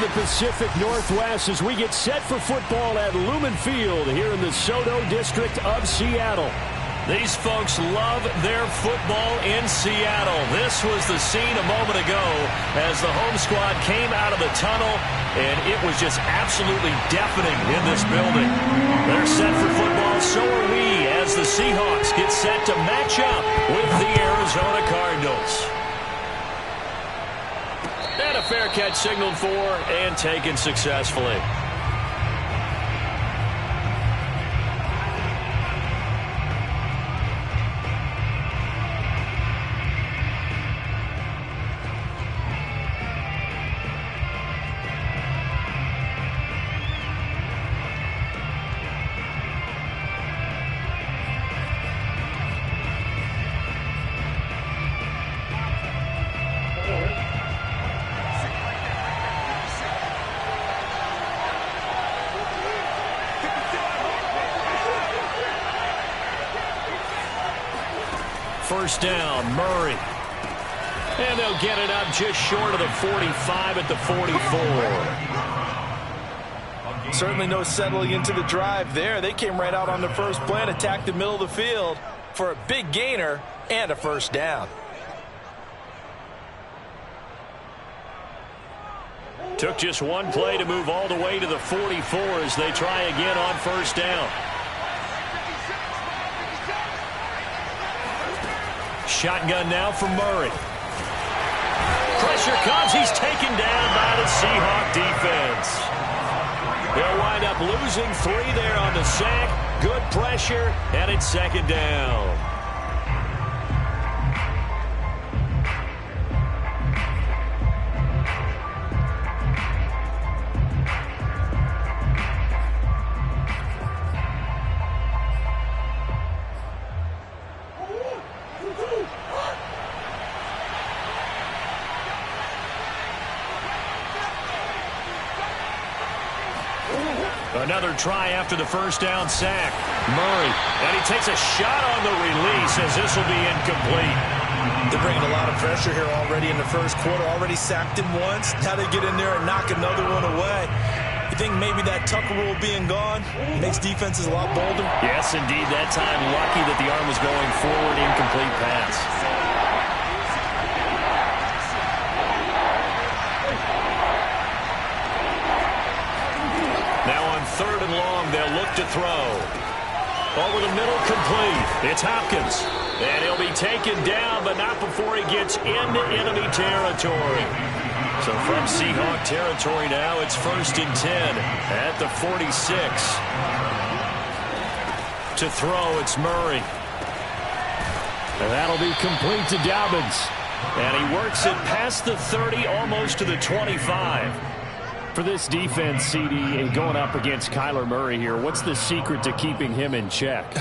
the Pacific Northwest as we get set for football at Lumen Field here in the Soto district of Seattle. These folks love their football in Seattle. This was the scene a moment ago as the home squad came out of the tunnel, and it was just absolutely deafening in this building. They're set for football, so are we, as the Seahawks get set to match up with the Arizona Cardinals. And a fair catch signaled for and taken successfully. First down, Murray. And they'll get it up just short of the 45 at the 44. Certainly no settling into the drive there. They came right out on the first play and attacked the middle of the field for a big gainer and a first down. Took just one play to move all the way to the 44 as they try again on first down. Shotgun now for Murray. Pressure comes. He's taken down by the Seahawk defense. They'll wind up losing 3 there on the sack. Good pressure, and it's second down. Another try after the first down sack. Murray, and he takes a shot on the release as this will be incomplete. They're bringing a lot of pressure here already in the first quarter. Already sacked him once. Now they get in there and knock another one away. You think maybe that Tucker rule being gone makes defenses a lot bolder? Yes, indeed. That time lucky that the arm was going forward. Incomplete pass. Third and long, they'll look to throw. Over the middle, complete. It's Hopkins. And he'll be taken down, but not before he gets into enemy territory. So from Seahawk territory now, it's 1st and 10 at the 46. To throw, it's Murray. And that'll be complete to Dobbins. And he works it past the 30, almost to the 25. For this defense, CD, going up against Kyler Murray here, what's the secret to keeping him in check?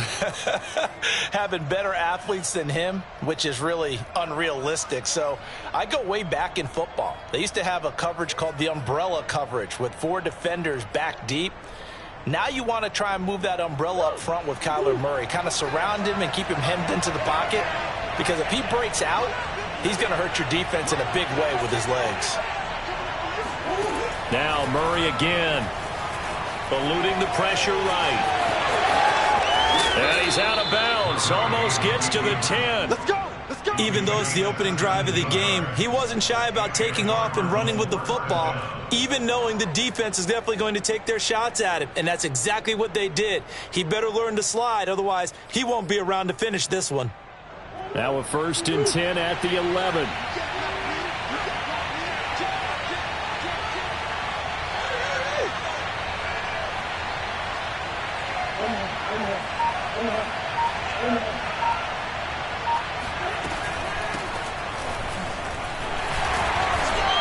Having better athletes than him, which is really unrealistic. So I go way back in football. They used to have a coverage called the umbrella coverage with 4 defenders back deep. Now you want to try and move that umbrella up front with Kyler Murray. Kind of surround him and keep him hemmed into the pocket. Because if he breaks out, he's going to hurt your defense in a big way with his legs. Now Murray again, eluding the pressure right. And he's out of bounds, almost gets to the 10. Let's go! Let's go! Even though it's the opening drive of the game, he wasn't shy about taking off and running with the football, even knowing the defense is definitely going to take their shots at him. And that's exactly what they did. He better learn to slide, otherwise he won't be around to finish this one. Now a 1st and 10 at the 11.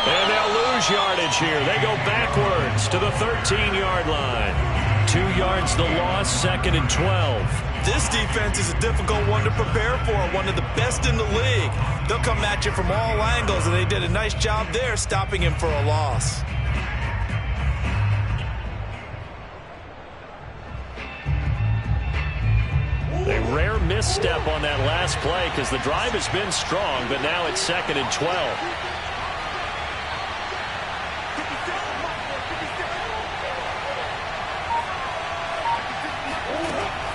And they'll lose yardage here. They go backwards to the 13-yard line. 2 yards the loss, 2nd and 12. This defense is a difficult one to prepare for, one of the best in the league. They'll come at you from all angles, and they did a nice job there stopping him for a loss. A rare misstep on that last play because the drive has been strong, but now it's 2nd and 12.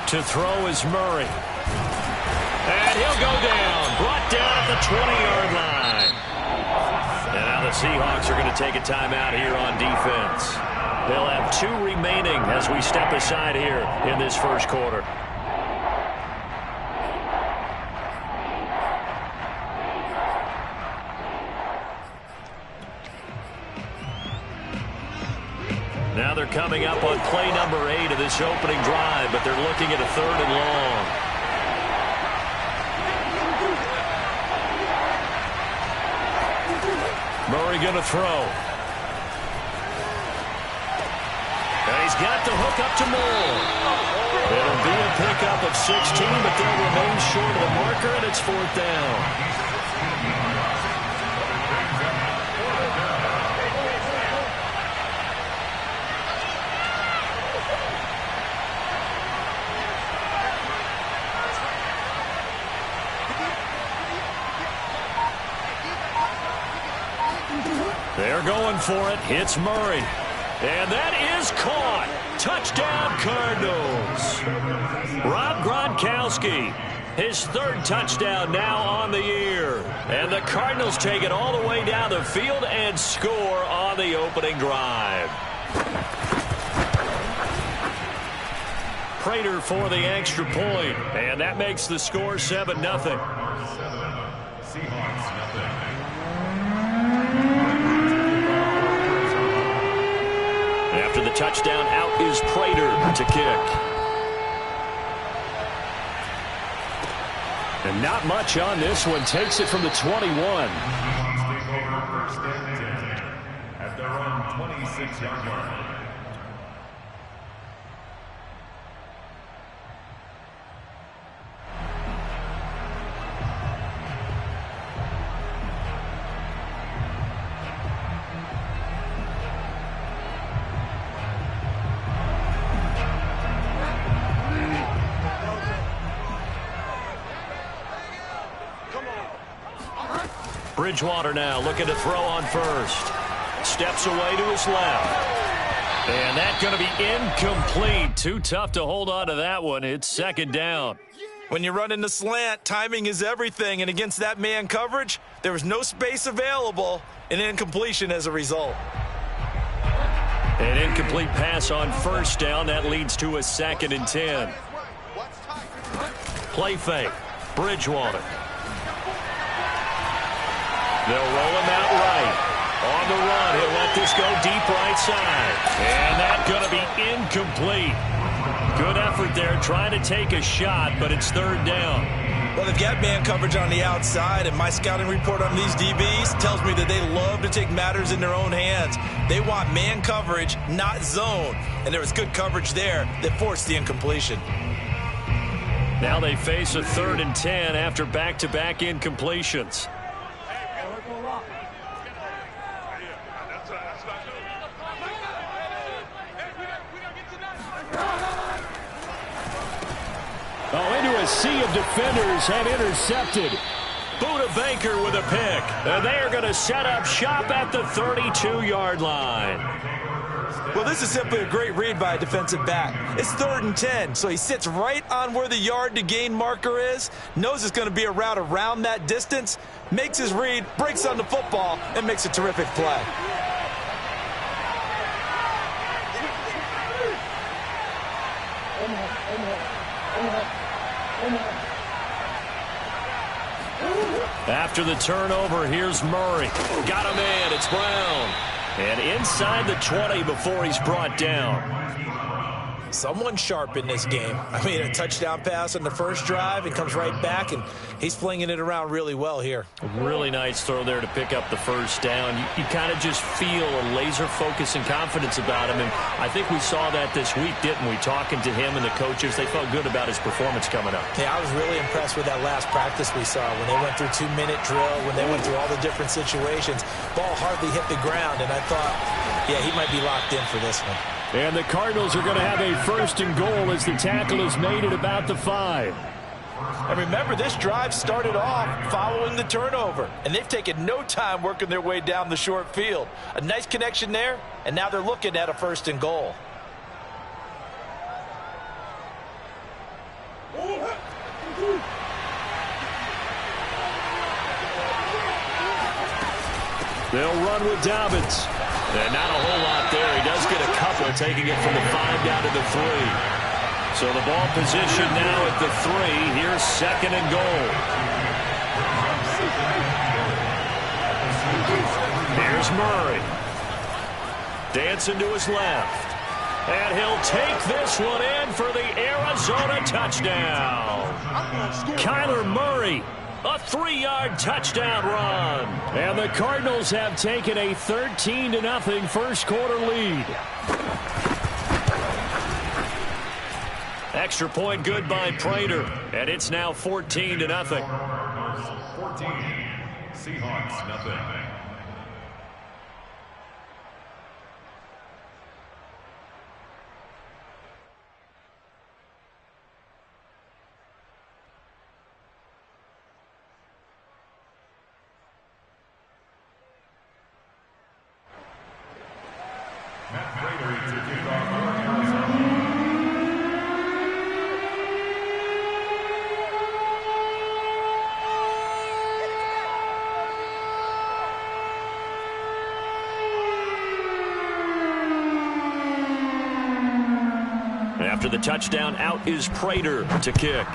To throw is Murray. And he'll go down. Brought down at the 20-yard line. And now the Seahawks are going to take a timeout here on defense. They'll have 2 remaining as we step aside here in this first quarter. Now they're coming up on play number 8 of this opening drive, but they're looking at a 3rd and long. Murray going to throw. And he's got the hook up to Moore. It'll be a pickup of 16, but they'll remain short of the marker, and it's 4th down. They're going for it. It's Murray. And that is caught. Touchdown, Cardinals. Rob Gronkowski, his 3rd touchdown now on the year. And the Cardinals take it all the way down the field and score on the opening drive. Prater for the extra point. And that makes the score 7-0. Seahawks, nothing. After the touchdown, out is Prater to kick. And not much on this one. Takes it from the 21. Seahawks take over 1st and 10 at their own 26-yard line. Bridgewater now looking to throw on first. Steps away to his left. And that's going to be incomplete. Too tough to hold on to that one. It's 2nd down. When you run in the slant, timing is everything. And against that man coverage, there was no space available. An incompletion as a result. An incomplete pass on 1st down. That leads to a 2nd and 10. Play fake. Bridgewater. They'll roll him out right. On the run, he'll let this go deep right side. And that's going to be incomplete. Good effort there, trying to take a shot, but it's 3rd down. Well, they've got man coverage on the outside, and my scouting report on these DBs tells me that they love to take matters in their own hands. They want man coverage, not zone. And there was good coverage there that forced the incompletion. Now they face a 3rd and 10 after back-to-back incompletions. Into a sea of defenders have intercepted. Buda Baker with a pick. And they are going to set up shop at the 32-yard line. Well, this is simply a great read by a defensive back. It's 3rd and 10, so he sits right on where the yard-to-gain marker is, knows it's going to be a route around that distance, makes his read, breaks on the football, and makes a terrific play. After the turnover, here's Murray. Got him in. It's Brown. And inside the 20 before he's brought down. Someone sharp in this game. I mean, a touchdown pass on the first drive and comes right back, and he's flinging it around really well here. A really nice throw there to pick up the first down. You kind of just feel a laser focus and confidence about him, and I think we saw that this week, didn't we? Talking to him and the coaches, they felt good about his performance coming up. Yeah, I was really impressed with that last practice we saw when they went through 2-minute drill, when they went through all the different situations. Ball hardly hit the ground, and I thought, yeah, he might be locked in for this one. And the Cardinals are going to have a 1st and goal as the tackle is made at about the 5. And remember, this drive started off following the turnover, and they've taken no time working their way down the short field. A nice connection there, and now they're looking at a 1st and goal. They'll run with Dobbins. And not a whole lot there. He does get a couple, taking it from the 5 down to the 3. So the ball position now at the 3. Here's 2nd and goal. Here's Murray. Dancing to his left. And he'll take this one in for the Arizona touchdown. Kyler Murray, a 3-yard touchdown run. And the Cardinals have taken a 13-0 first quarter lead. Extra point good by Prater. And it's now 14-0. 14. Seahawks, nothing. After the touchdown, out is Prater to kick.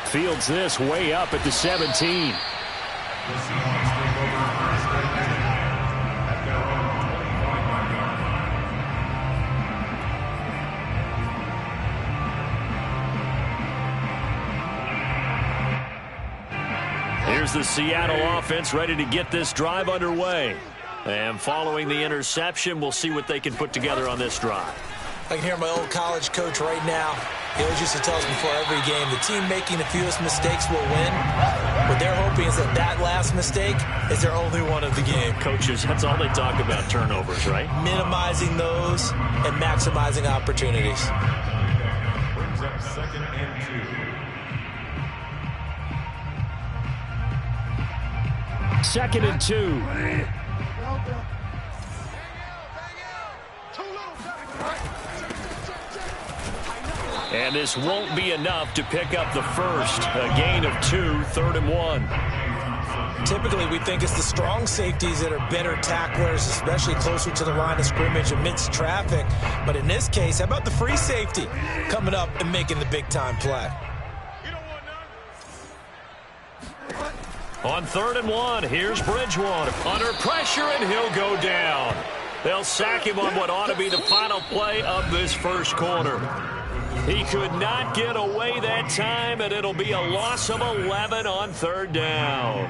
Fields this way up at the 17. Here's the Seattle offense ready to get this drive underway. And following the interception, we'll see what they can put together on this drive. I can hear my old college coach right now. He always used to tell us before every game, the team making the fewest mistakes will win. What they're hoping is that that last mistake is their only one of the game. Coaches, that's all they talk about, turnovers, right? Minimizing those and maximizing opportunities. Brings up 2nd and 2. 2nd and 2. And this won't be enough to pick up the first. A gain of 2, 3rd and 1. Typically, we think it's the strong safeties that are better tacklers, especially closer to the line of scrimmage amidst traffic. But in this case, how about the free safety coming up and making the big-time play? On 3rd and 1, here's Bridgewater. Under pressure, and he'll go down. They'll sack him on what ought to be the final play of this first quarter. He could not get away that time, and it'll be a loss of 11 on 3rd down.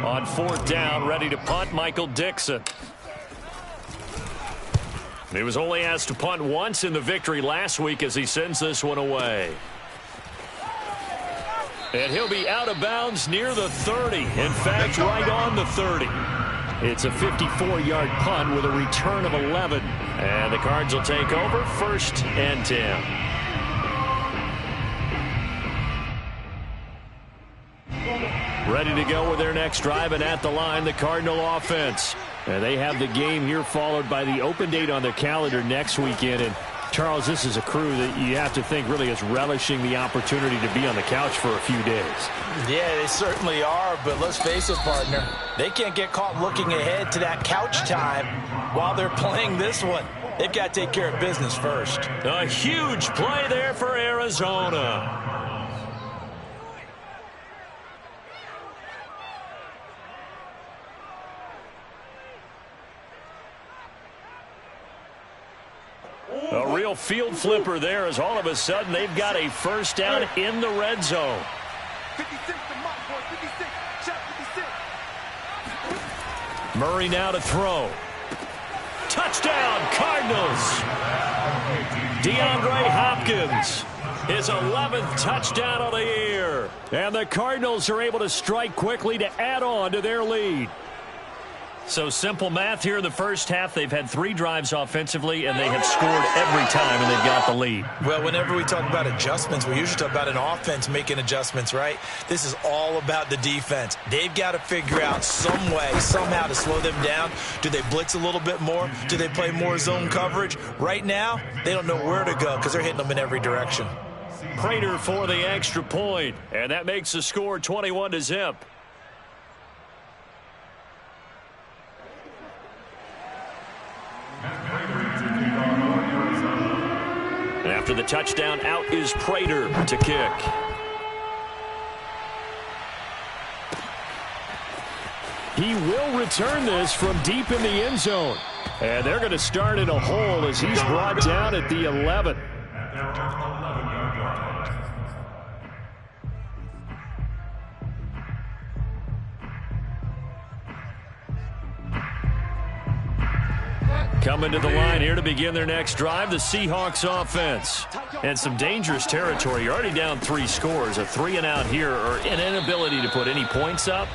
On 4th down, ready to punt, Michael Dixon. He was only asked to punt once in the victory last week as he sends this one away. And he'll be out of bounds near the 30. In fact, right on the 30. It's a 54-yard punt with a return of 11. And the Cards will take over 1st and 10. Ready to go with their next drive, and at the line, the Cardinal offense. And they have the game here followed by the open date on their calendar next weekend. And Charles, this is a crew that you have to think really is relishing the opportunity to be on the couch for a few days. Yeah, they certainly are, but let's face it, partner. They can't get caught looking ahead to that couch time while they're playing this one. They've got to take care of business first. A huge play there for Arizona. A real field flipper there as all of a sudden they've got a first down in the red zone. 56 to Mike, boy, 56. Shot 56. Murray now to throw. Touchdown, Cardinals. DeAndre Hopkins, his 11th touchdown of the year. And the Cardinals are able to strike quickly to add on to their lead. So simple math here in the first half. They've had 3 drives offensively, and they have scored every time, and they've got the lead. Well, whenever we talk about adjustments, we usually talk about an offense making adjustments, right? This is all about the defense. They've got to figure out some way, somehow to slow them down. Do they blitz a little bit more? Do they play more zone coverage? Right now, they don't know where to go because they're hitting them in every direction. Prater for the extra point, and that makes the score 21-0. After the touchdown, out is Prater to kick. He will return this from deep in the end zone. And they're going to start in a hole as he's brought down at the 11. Coming to the line here to begin their next drive, the Seahawks offense. And some dangerous territory. You're already down 3 scores. A 3-and-out here, or an inability to put any points up.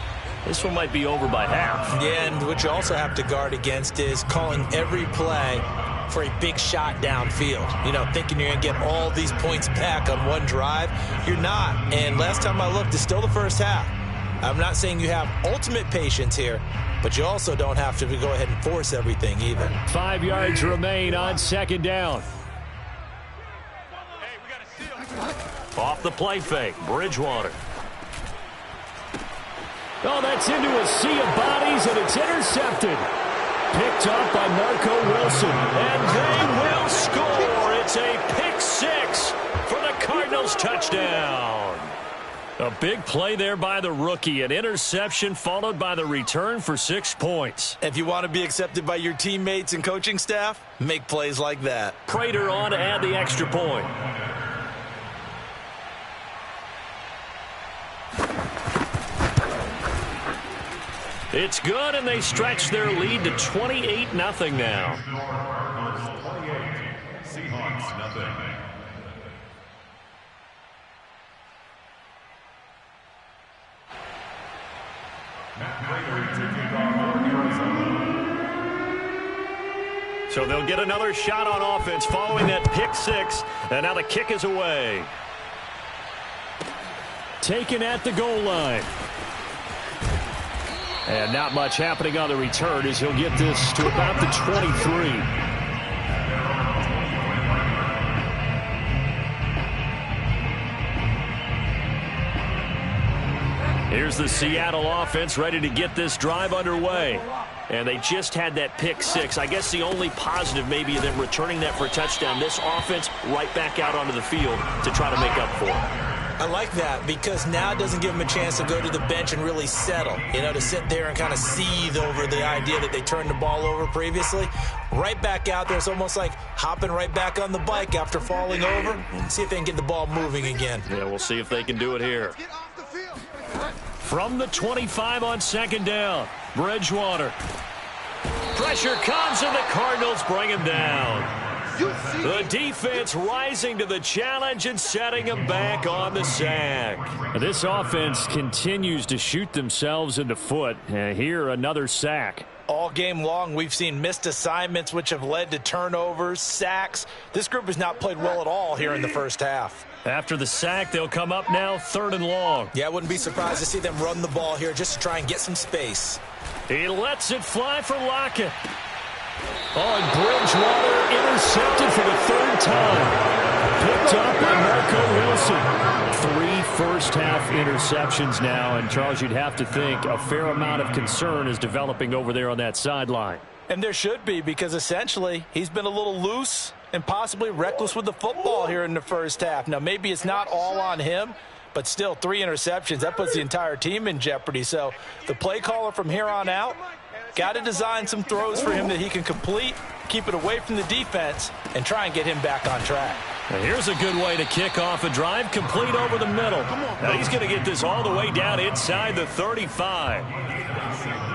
This one might be over by half. Yeah, and what you also have to guard against is calling every play for a big shot downfield. You know, thinking you're going to get all these points back on one drive. You're not. And last time I looked, it's still the first half. I'm not saying you have ultimate patience here, but you also don't have to go ahead and force everything either. 5 yards remain on second down. Off the play fake, Bridgewater. Oh, that's into a sea of bodies, and it's intercepted. Picked up by Marco Wilson. And they will score. It's a pick 6 for the Cardinals touchdown. A big play there by the rookie. An interception followed by the return for 6 points. If you want to be accepted by your teammates and coaching staff, make plays like that. Prater on to add the extra point. It's good, and they stretch their lead to 28-0 now. Seahawks, nothing. So they'll get another shot on offense following that pick 6, and now the kick is away. Taken at the goal line. And not much happening on the return as he'll get this to about the 23. Here's the Seattle offense ready to get this drive underway. And they just had that pick 6. I guess the only positive maybe of them returning that for a touchdown. This offense right back out onto the field to try to make up for it. I like that because now it doesn't give them a chance to go to the bench and really settle, you know, to sit there and kind of seethe over the idea that they turned the ball over previously. Right back out there. It's almost like hopping right back on the bike after falling over. See if they can get the ball moving again. Yeah, we'll see if they can do it here. From the 25 on second down, Bridgewater. Pressure comes, and the Cardinals bring him down. The defense rising to the challenge and setting him back on the sack. This offense continues to shoot themselves in the foot. Here, another sack. All game long, we've seen missed assignments, which have led to turnovers, sacks. This group has not played well at all here in the first half. After the sack, they'll come up now 3rd and long. Yeah, I wouldn't be surprised to see them run the ball here just to try and get some space. He lets it fly for Lockett. Oh, and Bridgewater intercepted for the 3rd time. Picked up by Marco Wilson. 3 first-half interceptions now, and Charles, you'd have to think a fair amount of concern is developing over there on that sideline. And there should be, because essentially he's been a little loose and possibly reckless with the football here in the first half. Now, maybe it's not all on him, but still 3 interceptions. That puts the entire team in jeopardy. So the play caller from here on out got to design some throws for him that he can complete, keep it away from the defense, and try and get him back on track. And here's a good way to kick off a drive, complete over the middle. Now he's going to get this all the way down inside the 35.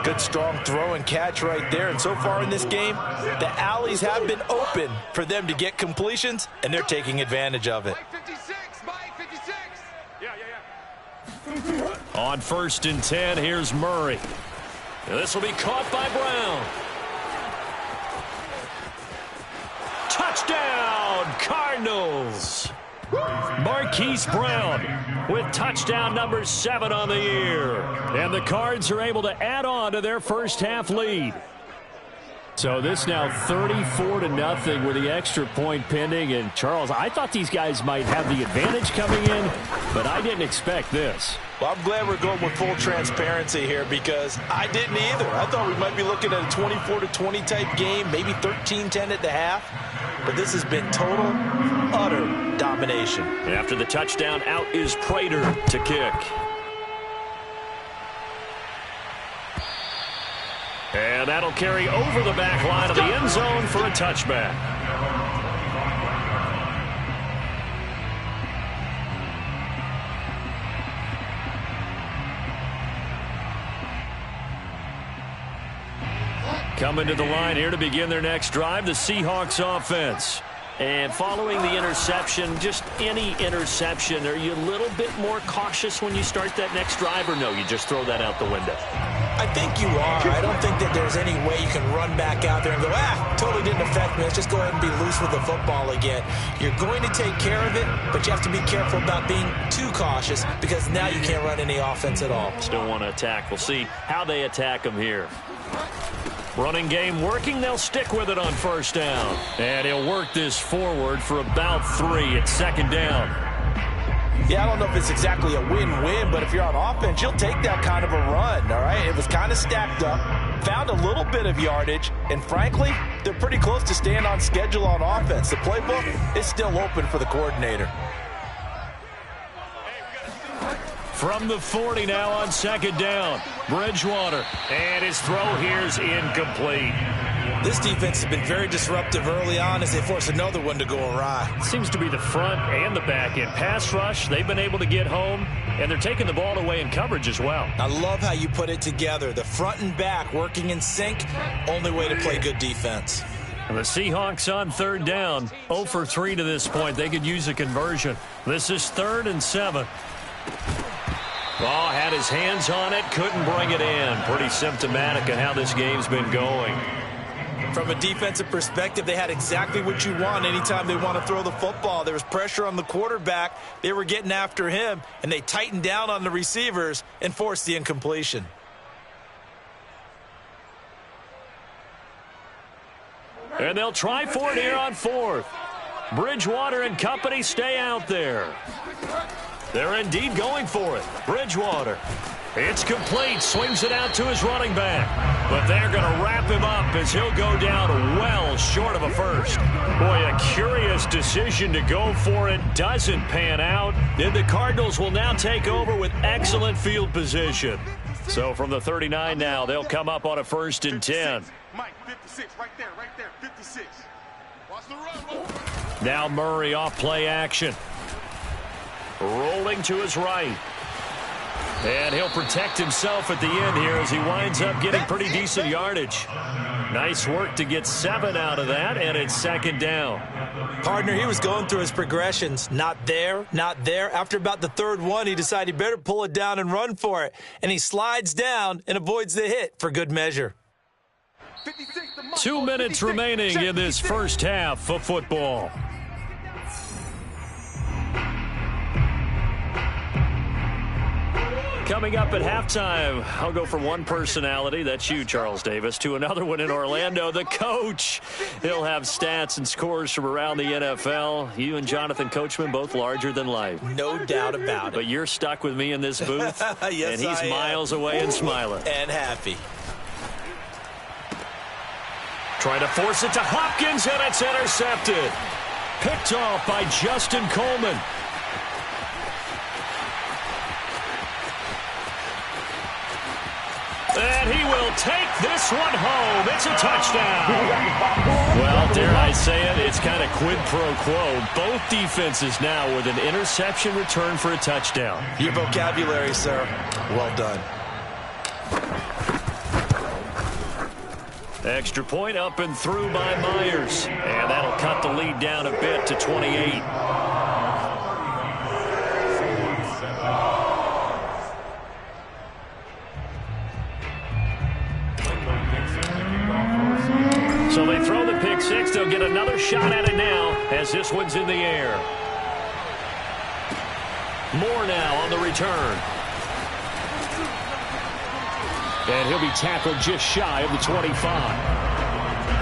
Good strong throw and catch right there. And so far in this game, the alleys have been open for them to get completions, and they're taking advantage of it. On 1st and 10, here's Murray. This will be caught by Brown. Touchdown, Cardinals. Marquise Brown with touchdown number 7 on the year. And the Cards are able to add on to their first half lead. So this now 34-0 with the extra point pending. And, Charles, I thought these guys might have the advantage coming in, but I didn't expect this. Well, I'm glad we're going with full transparency here because I didn't either. I thought we might be looking at a 24-20 type game, maybe 13-10 at the half. But this has been total, utter domination. And after the touchdown, out is Prater to kick. And that'll carry over the back line of the end zone for a touchback. Coming to the line here to begin their next drive, the Seahawks offense. And following the interception, just any interception, are you a little bit more cautious when you start that next drive, or no, you just throw that out the window? I think you are. I don't think that there's any way you can run back out there and go, totally didn't affect me. Let's just go ahead and be loose with the football again. You're going to take care of it, but you have to be careful about being too cautious because now you can't run any offense at all. Still want to attack. We'll see how they attack them here. Running game working. They'll stick with it on first down. And he'll work this forward for about 3 at second down. Yeah, I don't know if it's exactly a win-win, but if you're on offense, you'll take that kind of a run, all right? It was kind of stacked up, found a little bit of yardage, and frankly, they're pretty close to staying on schedule on offense. The playbook is still open for the coordinator. From the 40 now on second down, Bridgewater. And his throw here's incomplete. This defense has been very disruptive early on as they force another one to go awry. Seems to be the front and the back end. Pass rush, they've been able to get home, and they're taking the ball away in coverage as well. I love how you put it together. The front and back working in sync, only way to play good defense. And the Seahawks on third down, 0 for 3 to this point. They could use a conversion. This is 3rd and 7. Ball had his hands on it, couldn't bring it in. Pretty symptomatic of how this game's been going. From a defensive perspective, they had exactly what you want anytime they want to throw the football. There was pressure on the quarterback. They were getting after him, and they tightened down on the receivers and forced the incompletion. And they'll try for it here on 4th. Bridgewater and company stay out there. They're indeed going for it. Bridgewater. It's complete. Swings it out to his running back. But they're going to wrap him up as he'll go down well short of a first. Boy, a curious decision to go for it. Doesn't pan out. And the Cardinals will now take over with excellent field position. So from the 39 now, they'll come up on a 1st and 10. Mike, 56, right there, 56. Watch the run. Now Murray off play action. Rolling to his right. And he'll protect himself at the end here as he winds up getting pretty decent yardage. Nice work to get 7 out of that, and it's 2nd down. Partner, he was going through his progressions. Not there, not there. After about the 3rd one, he decided he better pull it down and run for it. And he slides down and avoids the hit for good measure. 2 minutes remaining in this first half of football. Coming up at halftime, I'll go from one personality, that's you, Charles Davis, to another one in Orlando, the coach. He'll have stats and scores from around the NFL. You and Jonathan Coachman, both larger than life. No doubt about it. But you're stuck with me in this booth, yes, and he's miles away and smiling. And happy. Trying to force it to Hopkins, and it's intercepted. Picked off by Justin Coleman. And he will take this one home. It's a touchdown. Well, dare I say it, it's kind of quid pro quo. Both defenses now with an interception return for a touchdown. Your vocabulary, sir. Well done. Extra point up and through by Myers. And that'll cut the lead down a bit to 28. So they throw the pick six. They'll get another shot at it now as this one's in the air. Moore now on the return. And he'll be tackled just shy of the 25.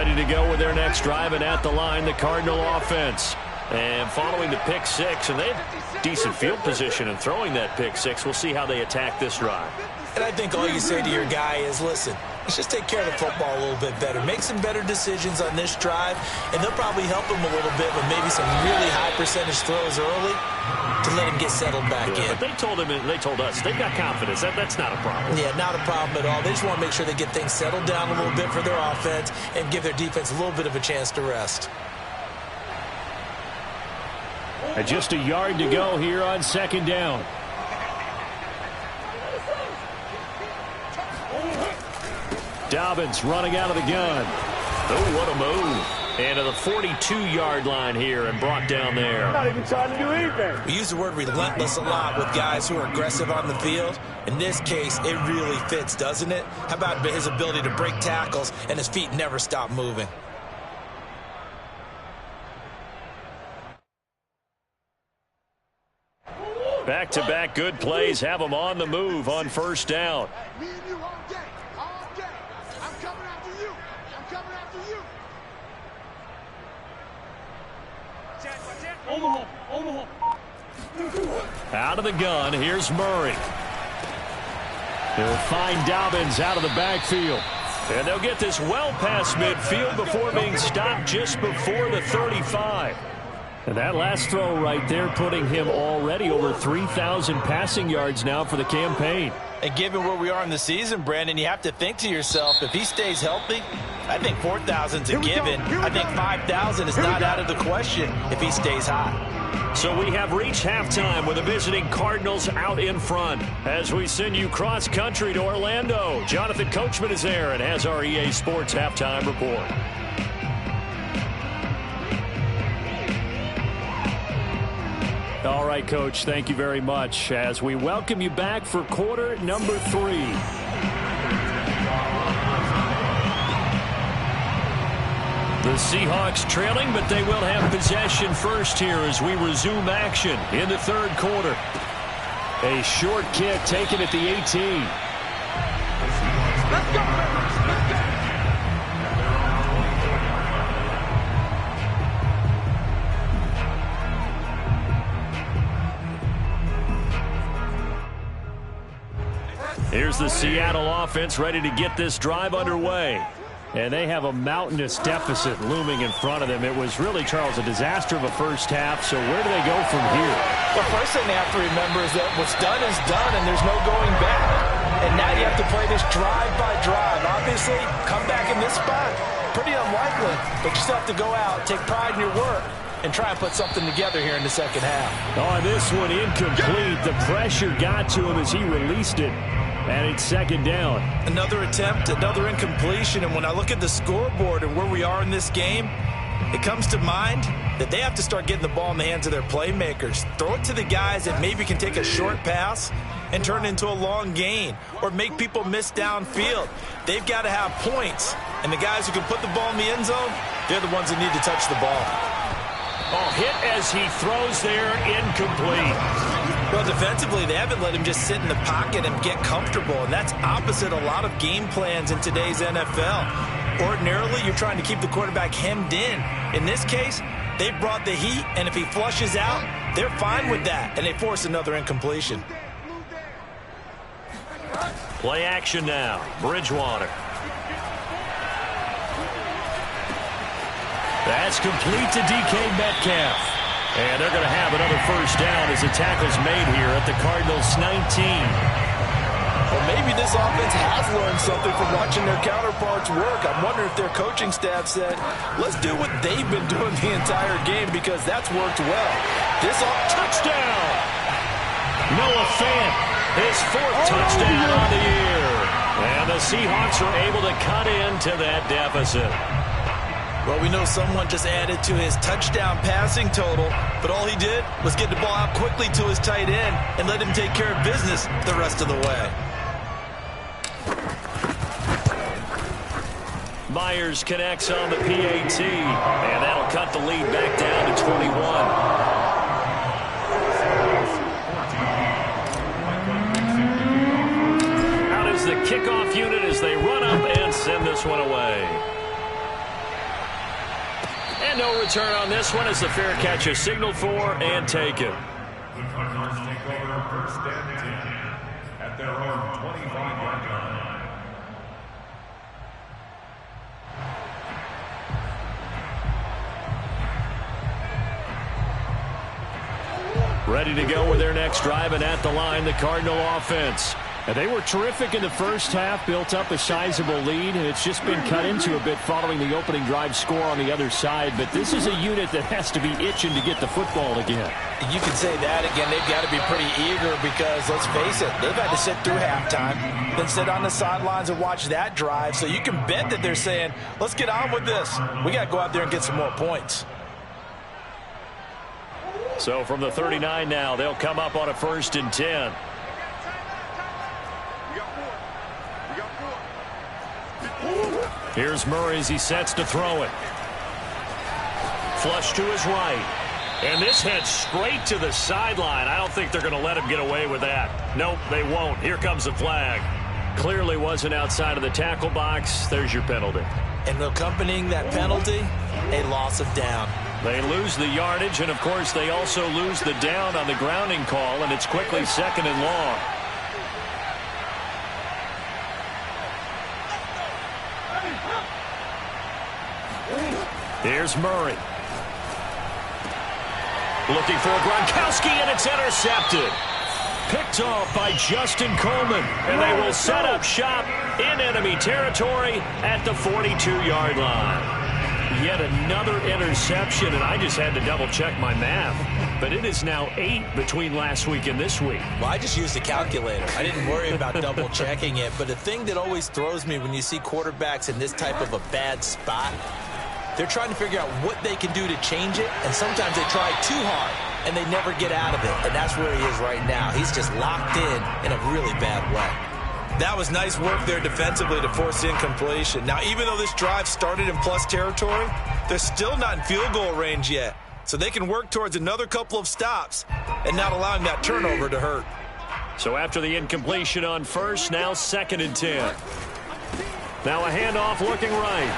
Ready to go with their next drive, and at the line, the Cardinal offense. And following the pick six, and they have decent field position in throwing that pick six. We'll see how they attack this drive. And I think all you say to your guy is, listen, let's just take care of the football a little bit better. Make some better decisions on this drive, and they'll probably help him a little bit with maybe some really high percentage throws early to let him get settled back in. But they told him, and they told us, they've got confidence. That's not a problem. Yeah, not a problem at all. They just want to make sure they get things settled down a little bit for their offense and give their defense a little bit of a chance to rest. And just a yard to go here on second down. Dobbins running out of the gun. Oh, what a move. And to the 42-yard line here and brought down there. I'm not even trying to do anything. We use the word relentless a lot with guys who are aggressive on the field. In this case, it really fits, doesn't it? How about his ability to break tackles and his feet never stop moving? Back-to-back good plays have them on the move on first down. Me and you all day. All day. I'm coming after you. I'm coming after you. Out of the gun, here's Murray. He'll find Dobbins out of the backfield. And they'll get this well past midfield before being stopped just before the 35. And that last throw right there putting him already over 3,000 passing yards now for the campaign. And given where we are in the season, Brandon, you have to think to yourself, if he stays healthy, I think 4,000's a given. I think 5,000 is not out of the question if he stays high. So we have reached halftime with the visiting Cardinals out in front. As we send you cross-country to Orlando, Jonathan Coachman is there and has our EA Sports halftime report. All right, Coach, thank you very much as we welcome you back for quarter number 3. The Seahawks trailing, but they will have possession first here as we resume action in the third quarter. A short kick taken at the 18. Let's go. Here's the Seattle offense ready to get this drive underway. And they have a mountainous deficit looming in front of them. It was really, Charles, a disaster of a first half. So where do they go from here? Well, first thing they have to remember is that what's done is done, and there's no going back. And now you have to play this drive by drive. Obviously, come back in this spot, pretty unlikely. But you still have to go out, take pride in your work, and try and put something together here in the second half. On this one, incomplete. The pressure got to him as he released it. And it's second down. Another attempt, another incompletion. And when I look at the scoreboard and where we are in this game, it comes to mind that they have to start getting the ball in the hands of their playmakers. Throw it to the guys that maybe can take a short pass and turn it into a long gain or make people miss downfield. They've got to have points. And the guys who can put the ball in the end zone, they're the ones that need to touch the ball. Oh, hit as he throws there, incomplete. Well, defensively, they haven't let him just sit in the pocket and get comfortable, and that's opposite a lot of game plans in today's NFL. Ordinarily, you're trying to keep the quarterback hemmed in. In this case, they brought the heat, and if he flushes out, they're fine with that, and they force another incompletion. Play action now. Bridgewater. That's complete to DK Metcalf. And they're going to have another first down as the tackle's made here at the Cardinals' 19. Well, maybe this offense has learned something from watching their counterparts work. I'm wondering if their coaching staff said, let's do what they've been doing the entire game because that's worked well. Touchdown! Noah Fant, his 4th touchdown on the year. And the Seahawks are able to cut into that deficit. Well, we know someone just added to his touchdown passing total, but all he did was get the ball out quickly to his tight end and let him take care of business the rest of the way. Myers connects on the PAT, and that'll cut the lead back down to 21. Out is the kickoff unit as they run up and send this one away. return on this one as the fair catch is signaled for and taken. The Cardinals take over first and 10 at their own 25-yard line. Ready to go with their next drive, and at the line, the Cardinal offense. And they were terrific in the first half, built up a sizable lead, and it's just been cut into a bit following the opening drive score on the other side. But this is a unit that has to be itching to get the football again. You can say that again. They've got to be pretty eager because, let's face it, they've had to sit through halftime, then sit on the sidelines and watch that drive. So you can bet that they're saying, let's get on with this. We got to go out there and get some more points. So from the 39 now, they'll come up on a 1st and 10. Here's Murray as he sets to throw it. Flush to his right. And this heads straight to the sideline. I don't think they're going to let him get away with that. Nope, they won't. Here comes the flag. Clearly wasn't outside of the tackle box. There's your penalty. And accompanying that penalty, a loss of down. They lose the yardage, and of course they also lose the down on the grounding call, and it's quickly 2nd and long. Here's Murray. Looking for Gronkowski, and it's intercepted. Picked off by Justin Coleman, and they will set up shop in enemy territory at the 42-yard line. Yet another interception, and I just had to double-check my math. But it is now 8 between last week and this week. Well, I just used a calculator. I didn't worry about double-checking it. But the thing that always throws me when you see quarterbacks in this type of a bad spot, they're trying to figure out what they can do to change it, and sometimes they try too hard, and they never get out of it. And that's where he is right now. He's just locked in a really bad way. That was nice work there defensively to force incompletion. Now, even though this drive started in plus territory, they're still not in field goal range yet. So they can work towards another couple of stops and not allowing that turnover to hurt. So after the incompletion on 1st, now 2nd and 10. Now a handoff looking right.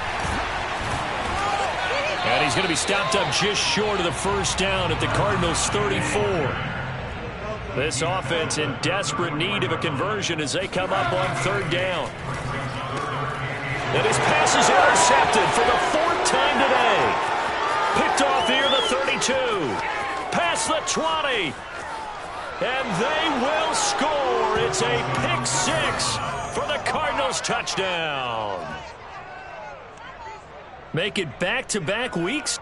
And he's going to be stopped up just short of the 1st down at the Cardinals' 34. This offense in desperate need of a conversion as they come up on 3rd down. And his pass is intercepted for the 4th time today. Picked off here the 32. Past the 20. And they will score. It's a pick 6 for the Cardinals touchdown. Make it back-to-back weeks